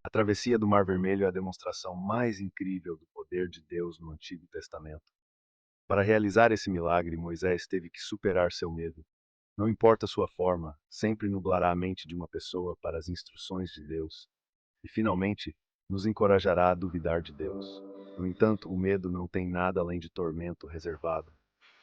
A travessia do Mar Vermelho é a demonstração mais incrível do poder de Deus no Antigo Testamento. Para realizar esse milagre, Moisés teve que superar seu medo. Não importa sua forma, sempre nublará a mente de uma pessoa para as instruções de Deus. E, finalmente, nos encorajará a duvidar de Deus. No entanto, o medo não tem nada além de tormento reservado,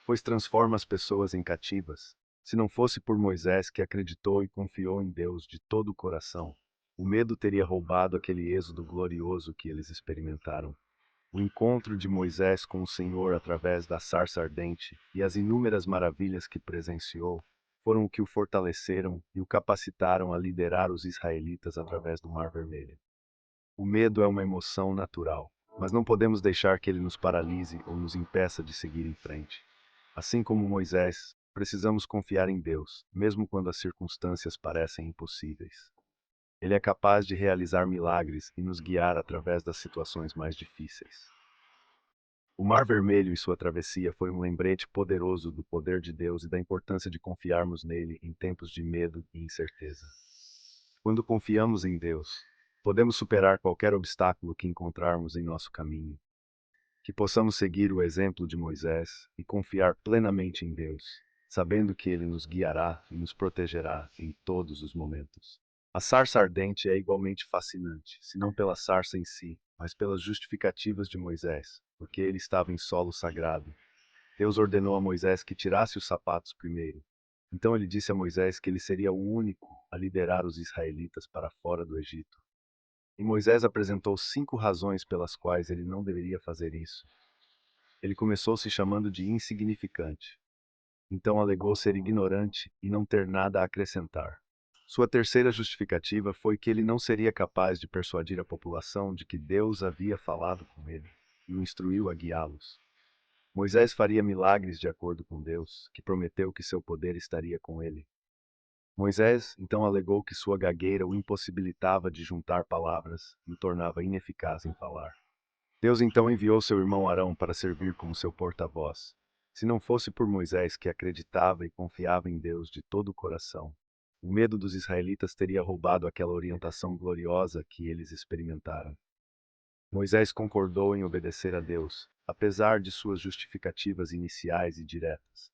pois transforma as pessoas em cativas. Se não fosse por Moisés que acreditou e confiou em Deus de todo o coração, o medo teria roubado aquele êxodo glorioso que eles experimentaram. O encontro de Moisés com o Senhor através da sarça ardente e as inúmeras maravilhas que presenciou foram o que o fortaleceram e o capacitaram a liderar os israelitas através do Mar Vermelho. O medo é uma emoção natural, mas não podemos deixar que ele nos paralise ou nos impeça de seguir em frente. Assim como Moisés, precisamos confiar em Deus, mesmo quando as circunstâncias parecem impossíveis. Ele é capaz de realizar milagres e nos guiar através das situações mais difíceis. O Mar Vermelho e sua travessia foi um lembrete poderoso do poder de Deus e da importância de confiarmos nele em tempos de medo e incerteza. Quando confiamos em Deus, podemos superar qualquer obstáculo que encontrarmos em nosso caminho. Que possamos seguir o exemplo de Moisés e confiar plenamente em Deus, sabendo que Ele nos guiará e nos protegerá em todos os momentos. A sarça ardente é igualmente fascinante, se não pela sarça em si, mas pelas justificativas de Moisés, porque ele estava em solo sagrado. Deus ordenou a Moisés que tirasse os sapatos primeiro. Então ele disse a Moisés que ele seria o único a liderar os israelitas para fora do Egito. E Moisés apresentou 5 razões pelas quais ele não deveria fazer isso. Ele começou se chamando de insignificante. Então alegou ser ignorante e não ter nada a acrescentar. Sua terceira justificativa foi que ele não seria capaz de persuadir a população de que Deus havia falado com ele e o instruiu a guiá-los. Moisés faria milagres de acordo com Deus, que prometeu que seu poder estaria com ele. Moisés então alegou que sua gagueira o impossibilitava de juntar palavras e o tornava ineficaz em falar. Deus então enviou seu irmão Arão para servir como seu porta-voz. Se não fosse por Moisés, que acreditava e confiava em Deus de todo o coração, o medo dos israelitas teria roubado aquela orientação gloriosa que eles experimentaram. Moisés concordou em obedecer a Deus, apesar de suas justificativas iniciais e diretas.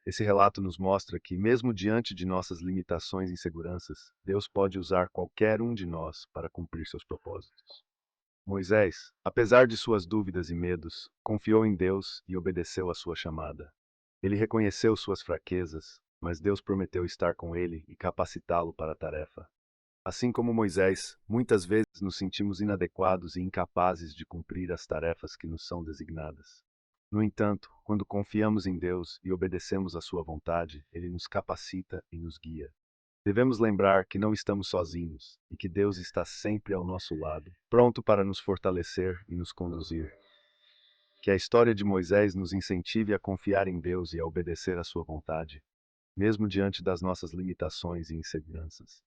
Esse relato nos mostra que, mesmo diante de nossas limitações e inseguranças, Deus pode usar qualquer um de nós para cumprir seus propósitos. Moisés, apesar de suas dúvidas e medos, confiou em Deus e obedeceu à sua chamada. Ele reconheceu suas fraquezas, mas Deus prometeu estar com ele e capacitá-lo para a tarefa. Assim como Moisés, muitas vezes nos sentimos inadequados e incapazes de cumprir as tarefas que nos são designadas. No entanto, quando confiamos em Deus e obedecemos à sua vontade, ele nos capacita e nos guia. Devemos lembrar que não estamos sozinhos e que Deus está sempre ao nosso lado, pronto para nos fortalecer e nos conduzir. Que a história de Moisés nos incentive a confiar em Deus e a obedecer à sua vontade, mesmo diante das nossas limitações e inseguranças.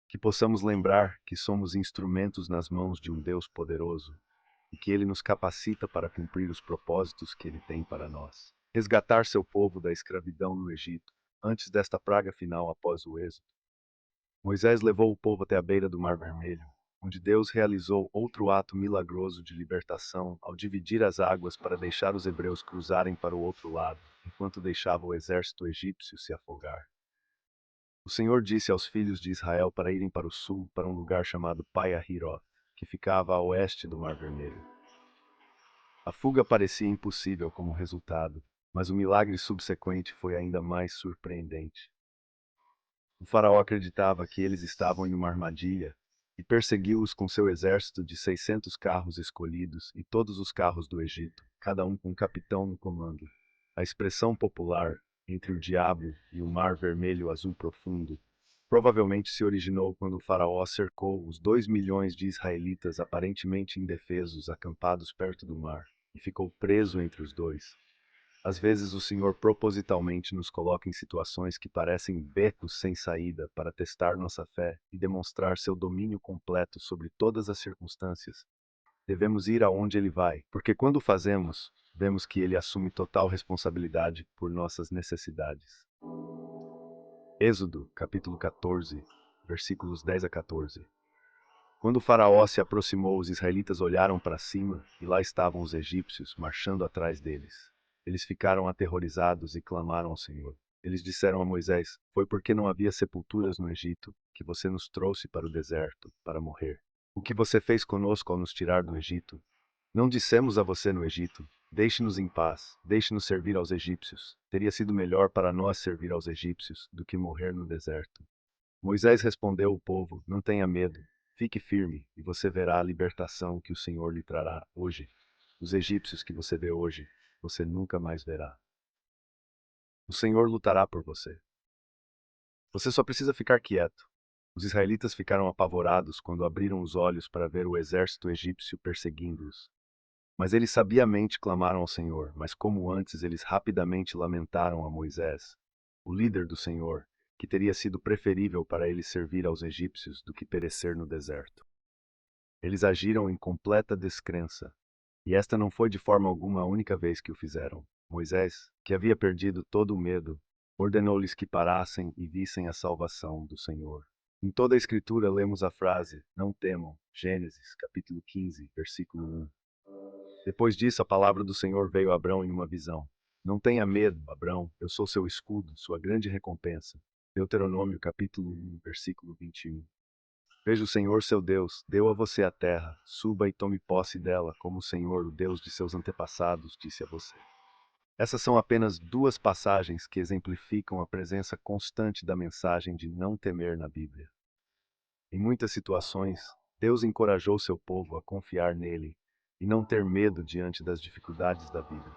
Que possamos lembrar que somos instrumentos nas mãos de um Deus poderoso e que Ele nos capacita para cumprir os propósitos que Ele tem para nós. Resgatar seu povo da escravidão no Egito, antes desta praga final após o êxodo. Moisés levou o povo até a beira do Mar Vermelho, onde Deus realizou outro ato milagroso de libertação ao dividir as águas para deixar os hebreus cruzarem para o outro lado, enquanto deixava o exército egípcio se afogar. O Senhor disse aos filhos de Israel para irem para o sul, para um lugar chamado Pai-Hahiroth, que ficava a oeste do Mar Vermelho. A fuga parecia impossível como resultado, mas o milagre subsequente foi ainda mais surpreendente. O faraó acreditava que eles estavam em uma armadilha e perseguiu-os com seu exército de 600 carros escolhidos e todos os carros do Egito, cada um com um capitão no comando. A expressão popular, entre o diabo e o mar vermelho azul profundo, provavelmente se originou quando o faraó cercou os 2 milhões de israelitas aparentemente indefesos acampados perto do mar, e ficou preso entre os dois. Às vezes o Senhor propositalmente nos coloca em situações que parecem becos sem saída para testar nossa fé e demonstrar seu domínio completo sobre todas as circunstâncias. Devemos ir aonde Ele vai, porque quando o fazemos, vemos que Ele assume total responsabilidade por nossas necessidades. Êxodo, capítulo 14, versículos 10 a 14. Quando o faraó se aproximou, os israelitas olharam para cima, e lá estavam os egípcios marchando atrás deles. Eles ficaram aterrorizados e clamaram ao Senhor. Eles disseram a Moisés: Foi porque não havia sepulturas no Egito que você nos trouxe para o deserto, para morrer. O que você fez conosco ao nos tirar do Egito? Não dissemos a você no Egito: Deixe-nos em paz, deixe-nos servir aos egípcios. Teria sido melhor para nós servir aos egípcios do que morrer no deserto. Moisés respondeu ao povo: Não tenha medo, fique firme, e você verá a libertação que o Senhor lhe trará hoje. Os egípcios que você vê hoje, você nunca mais verá. O Senhor lutará por você. Você só precisa ficar quieto. Os israelitas ficaram apavorados quando abriram os olhos para ver o exército egípcio perseguindo-os. Mas eles sabiamente clamaram ao Senhor, mas como antes eles rapidamente lamentaram a Moisés, o líder do Senhor, que teria sido preferível para eles servir aos egípcios do que perecer no deserto. Eles agiram em completa descrença, e esta não foi de forma alguma a única vez que o fizeram. Moisés, que havia perdido todo o medo, ordenou-lhes que parassem e vissem a salvação do Senhor. Em toda a Escritura lemos a frase: Não temam, Gênesis, capítulo 15, versículo 1. Depois disso, a palavra do Senhor veio a Abrão em uma visão. Não tenha medo, Abrão, eu sou seu escudo, sua grande recompensa. Deuteronômio capítulo 1, versículo 21. Veja, o Senhor seu Deus deu a você a terra, suba e tome posse dela, como o Senhor, o Deus de seus antepassados, disse a você. Essas são apenas duas passagens que exemplificam a presença constante da mensagem de não temer na Bíblia. Em muitas situações, Deus encorajou seu povo a confiar nele e não ter medo diante das dificuldades da vida.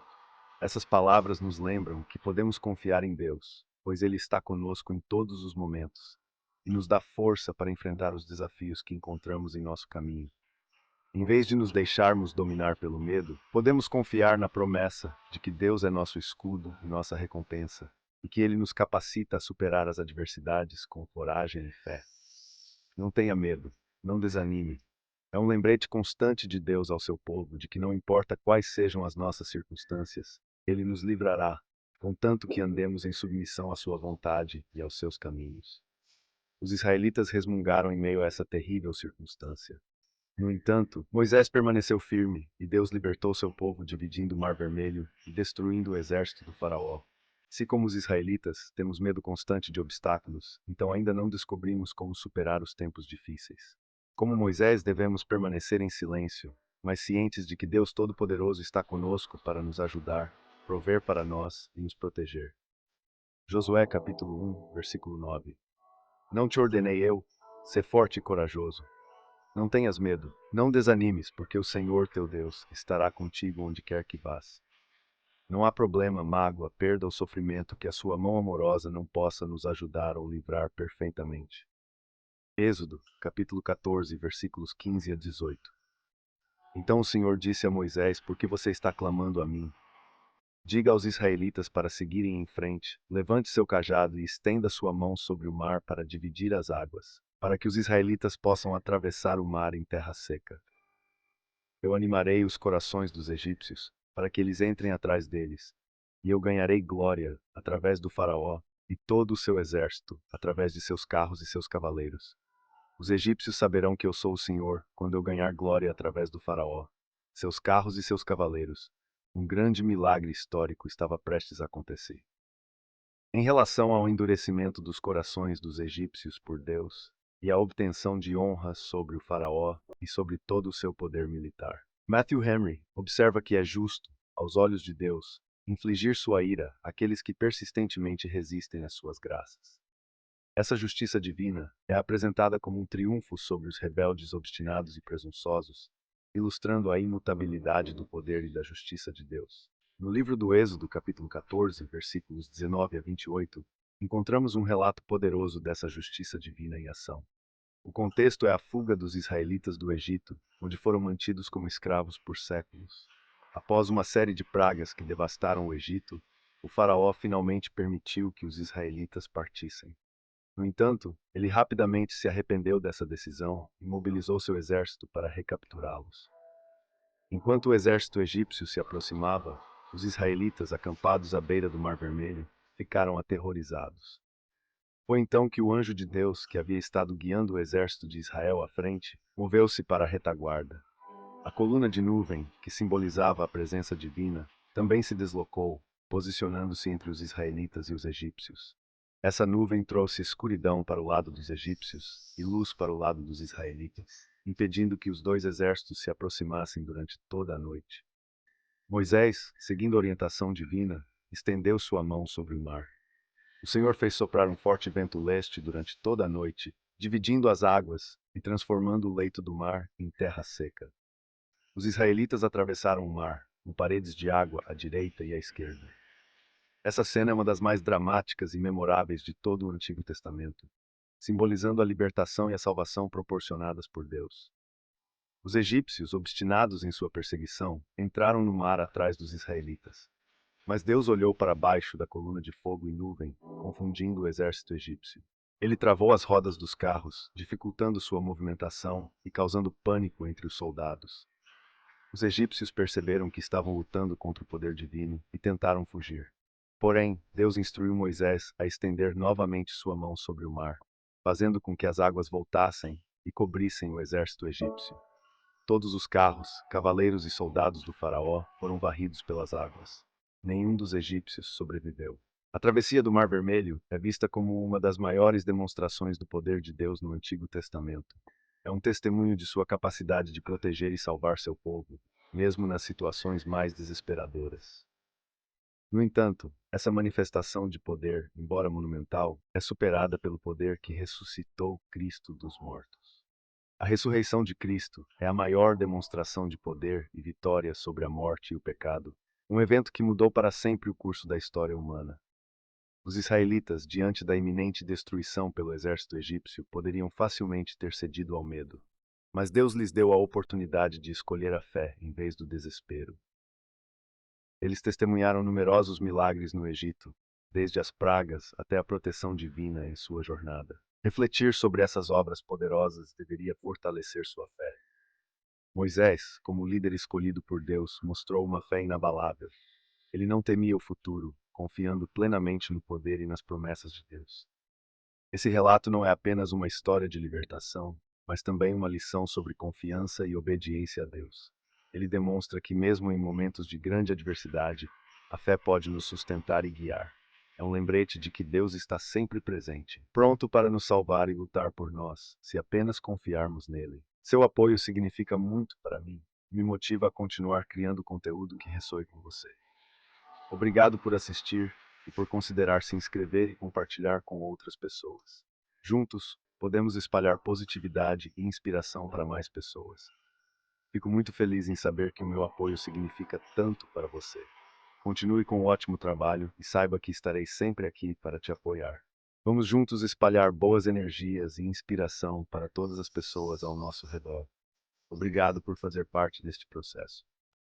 Essas palavras nos lembram que podemos confiar em Deus, pois Ele está conosco em todos os momentos e nos dá força para enfrentar os desafios que encontramos em nosso caminho. Em vez de nos deixarmos dominar pelo medo, podemos confiar na promessa de que Deus é nosso escudo e nossa recompensa, e que Ele nos capacita a superar as adversidades com coragem e fé. Não tenha medo, não desanime. É um lembrete constante de Deus ao seu povo de que não importa quais sejam as nossas circunstâncias, Ele nos livrará, contanto que andemos em submissão à sua vontade e aos seus caminhos. Os israelitas resmungaram em meio a essa terrível circunstância. No entanto, Moisés permaneceu firme, e Deus libertou seu povo dividindo o Mar Vermelho e destruindo o exército do faraó. Se como os israelitas temos medo constante de obstáculos, então ainda não descobrimos como superar os tempos difíceis. Como Moisés, devemos permanecer em silêncio, mas cientes de que Deus Todo-Poderoso está conosco para nos ajudar, prover para nós e nos proteger. Josué capítulo 1, versículo 9. Não te ordenei eu? Sê forte e corajoso. Não tenhas medo, não desanimes, porque o Senhor teu Deus estará contigo onde quer que vás. Não há problema, mágoa, perda ou sofrimento que a sua mão amorosa não possa nos ajudar ou livrar perfeitamente. Êxodo, capítulo 14, versículos 15 a 18. Então o Senhor disse a Moisés: Por que você está clamando a mim? Diga aos israelitas para seguirem em frente, levante seu cajado e estenda sua mão sobre o mar para dividir as águas, para que os israelitas possam atravessar o mar em terra seca. Eu animarei os corações dos egípcios, para que eles entrem atrás deles, e eu ganharei glória através do faraó e todo o seu exército, através de seus carros e seus cavaleiros. Os egípcios saberão que eu sou o Senhor quando eu ganhar glória através do faraó, seus carros e seus cavaleiros. Um grande milagre histórico estava prestes a acontecer. Em relação ao endurecimento dos corações dos egípcios por Deus e a obtenção de honra sobre o faraó e sobre todo o seu poder militar, Matthew Henry observa que é justo, aos olhos de Deus, infligir sua ira àqueles que persistentemente resistem às suas graças. Essa justiça divina é apresentada como um triunfo sobre os rebeldes obstinados e presunçosos, ilustrando a imutabilidade do poder e da justiça de Deus. No livro do Êxodo, capítulo 14, versículos 19 a 28, encontramos um relato poderoso dessa justiça divina em ação. O contexto é a fuga dos israelitas do Egito, onde foram mantidos como escravos por séculos. Após uma série de pragas que devastaram o Egito, o faraó finalmente permitiu que os israelitas partissem. No entanto, ele rapidamente se arrependeu dessa decisão e mobilizou seu exército para recapturá-los. Enquanto o exército egípcio se aproximava, os israelitas, acampados à beira do Mar Vermelho, ficaram aterrorizados. Foi então que o anjo de Deus, que havia estado guiando o exército de Israel à frente, moveu-se para a retaguarda. A coluna de nuvem, que simbolizava a presença divina, também se deslocou, posicionando-se entre os israelitas e os egípcios. Essa nuvem trouxe escuridão para o lado dos egípcios e luz para o lado dos israelitas, impedindo que os dois exércitos se aproximassem durante toda a noite. Moisés, seguindo a orientação divina, estendeu sua mão sobre o mar. O Senhor fez soprar um forte vento leste durante toda a noite, dividindo as águas e transformando o leito do mar em terra seca. Os israelitas atravessaram o mar, com paredes de água à direita e à esquerda. Essa cena é uma das mais dramáticas e memoráveis de todo o Antigo Testamento, simbolizando a libertação e a salvação proporcionadas por Deus. Os egípcios, obstinados em sua perseguição, entraram no mar atrás dos israelitas. Mas Deus olhou para baixo da coluna de fogo e nuvem, confundindo o exército egípcio. Ele travou as rodas dos carros, dificultando sua movimentação e causando pânico entre os soldados. Os egípcios perceberam que estavam lutando contra o poder divino e tentaram fugir. Porém, Deus instruiu Moisés a estender novamente sua mão sobre o mar, fazendo com que as águas voltassem e cobrissem o exército egípcio. Todos os carros, cavaleiros e soldados do faraó foram varridos pelas águas. Nenhum dos egípcios sobreviveu. A travessia do Mar Vermelho é vista como uma das maiores demonstrações do poder de Deus no Antigo Testamento. É um testemunho de sua capacidade de proteger e salvar seu povo, mesmo nas situações mais desesperadoras. No entanto, essa manifestação de poder, embora monumental, é superada pelo poder que ressuscitou Cristo dos mortos. A ressurreição de Cristo é a maior demonstração de poder e vitória sobre a morte e o pecado, um evento que mudou para sempre o curso da história humana. Os israelitas, diante da iminente destruição pelo exército egípcio, poderiam facilmente ter cedido ao medo. Mas Deus lhes deu a oportunidade de escolher a fé em vez do desespero. Eles testemunharam numerosos milagres no Egito, desde as pragas até a proteção divina em sua jornada. Refletir sobre essas obras poderosas deveria fortalecer sua fé. Moisés, como líder escolhido por Deus, mostrou uma fé inabalável. Ele não temia o futuro, confiando plenamente no poder e nas promessas de Deus. Esse relato não é apenas uma história de libertação, mas também uma lição sobre confiança e obediência a Deus. Ele demonstra que, mesmo em momentos de grande adversidade, a fé pode nos sustentar e guiar. É um lembrete de que Deus está sempre presente, pronto para nos salvar e lutar por nós, se apenas confiarmos nele. Seu apoio significa muito para mim e me motiva a continuar criando conteúdo que ressoe com você. Obrigado por assistir e por considerar se inscrever e compartilhar com outras pessoas. Juntos, podemos espalhar positividade e inspiração para mais pessoas. Fico muito feliz em saber que o meu apoio significa tanto para você. Continue com um ótimo trabalho e saiba que estarei sempre aqui para te apoiar. Vamos juntos espalhar boas energias e inspiração para todas as pessoas ao nosso redor. Obrigado por fazer parte deste processo.